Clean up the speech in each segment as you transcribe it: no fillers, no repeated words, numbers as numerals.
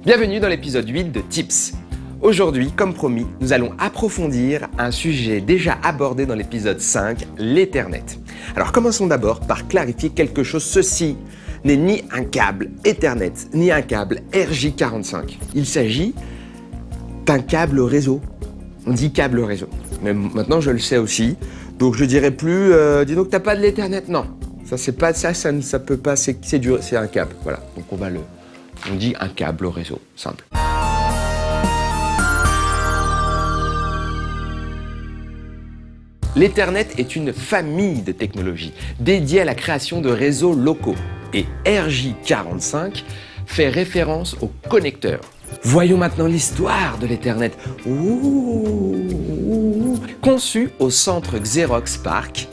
Bienvenue dans l'épisode 8 de Tips. Aujourd'hui, comme promis, nous allons approfondir un sujet déjà abordé dans l'épisode 5, l'Ethernet. Alors commençons d'abord par clarifier quelque chose. Ceci n'est ni un câble Ethernet, ni un câble RJ45. Il s'agit d'un câble réseau. On dit câble réseau. Mais maintenant, je le sais aussi. Donc je dirais plus, dis donc, t'as pas de l'Ethernet? Non. Ça, c'est pas ça, ça peut pas, c'est un câble. Voilà. Donc on dit un câble réseau, simple. L'Ethernet est une famille de technologies dédiée à la création de réseaux locaux. Et RJ45 fait référence aux connecteurs. Voyons maintenant l'histoire de l'Ethernet. Conçu au centre Xerox PARC,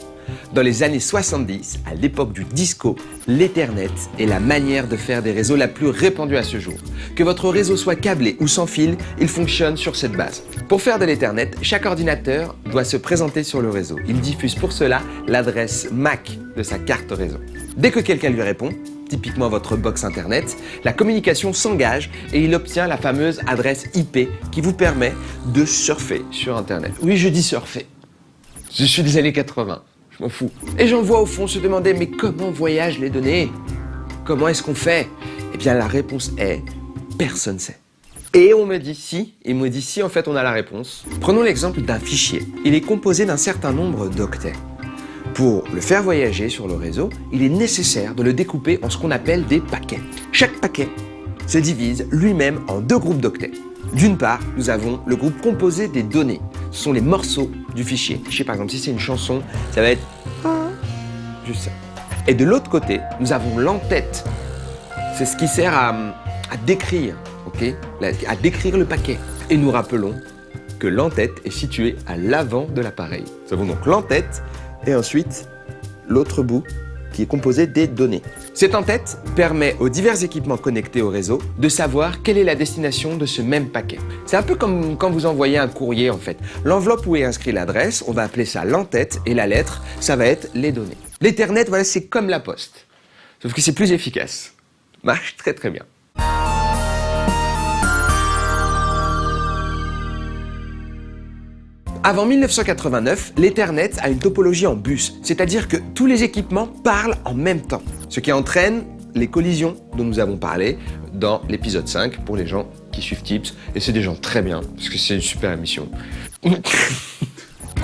dans les années 70, à l'époque du disco, l'Ethernet est la manière de faire des réseaux la plus répandue à ce jour. Que votre réseau soit câblé ou sans fil, il fonctionne sur cette base. Pour faire de l'Ethernet, chaque ordinateur doit se présenter sur le réseau. Il diffuse pour cela l'adresse MAC de sa carte réseau. Dès que quelqu'un lui répond, typiquement votre box internet, la communication s'engage et il obtient la fameuse adresse IP qui vous permet de surfer sur internet. Oui, je dis surfer. Je suis des années 80. Je m'en fous. Et j'en vois au fond se demander, mais comment voyagent les données? Comment est-ce qu'on fait? Eh bien, la réponse est, personne ne sait. Et on me dit si, en fait on a la réponse. Prenons l'exemple d'un fichier. Il est composé d'un certain nombre d'octets. Pour le faire voyager sur le réseau, il est nécessaire de le découper en ce qu'on appelle des paquets. Chaque paquet se divise lui-même en deux groupes d'octets. D'une part, nous avons le groupe composé des données. Ce sont les morceaux du fichier. Je sais par exemple, si c'est une chanson, ça va être juste ça. Et de l'autre côté, nous avons l'entête. C'est ce qui sert à décrire, à décrire le paquet. Et nous rappelons que l'entête est située à l'avant de l'appareil. Nous avons donc l'entête et ensuite l'autre bout qui est composé des données. Cette entête permet aux divers équipements connectés au réseau de savoir quelle est la destination de ce même paquet. C'est un peu comme quand vous envoyez un courrier en fait. L'enveloppe où est inscrite l'adresse, on va appeler ça l'entête et la lettre, ça va être les données. L'Ethernet, voilà, c'est comme la poste, sauf que c'est plus efficace. Marche très très bien. Avant 1989, l'Ethernet a une topologie en bus, c'est-à-dire que tous les équipements parlent en même temps, ce qui entraîne les collisions dont nous avons parlé dans l'épisode 5 pour les gens qui suivent Tips, et c'est des gens très bien, parce que c'est une super émission.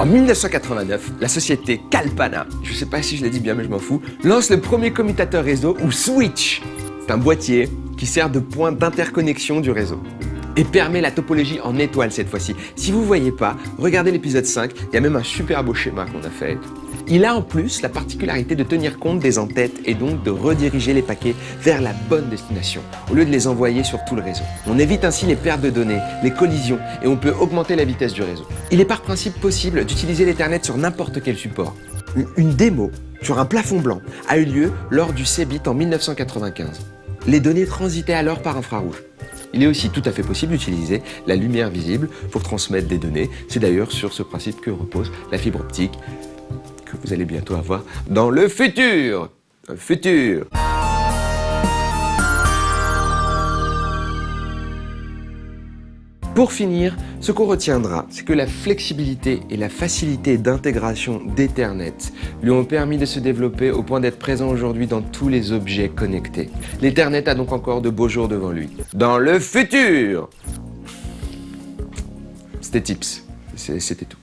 En 1989, la société Calpana, je ne sais pas si je l'ai dit bien mais je m'en fous, lance le premier commutateur réseau ou switch. C'est un boîtier qui sert de point d'interconnexion du réseau. Et permet la topologie en étoile cette fois-ci. Si vous ne voyez pas, regardez l'épisode 5, il y a même un super beau schéma qu'on a fait. Il a en plus la particularité de tenir compte des entêtes et donc de rediriger les paquets vers la bonne destination, au lieu de les envoyer sur tout le réseau. On évite ainsi les pertes de données, les collisions et on peut augmenter la vitesse du réseau. Il est par principe possible d'utiliser l'Ethernet sur n'importe quel support. Une démo sur un plafond blanc a eu lieu lors du CeBIT en 1995. Les données transitaient alors par infrarouge. Il est aussi tout à fait possible d'utiliser la lumière visible pour transmettre des données. C'est d'ailleurs sur ce principe que repose la fibre optique que vous allez bientôt avoir dans le futur. Pour finir, ce qu'on retiendra, c'est que la flexibilité et la facilité d'intégration d'Ethernet lui ont permis de se développer au point d'être présent aujourd'hui dans tous les objets connectés. L'Ethernet a donc encore de beaux jours devant lui. Dans le futur! C'était Tips, c'était tout.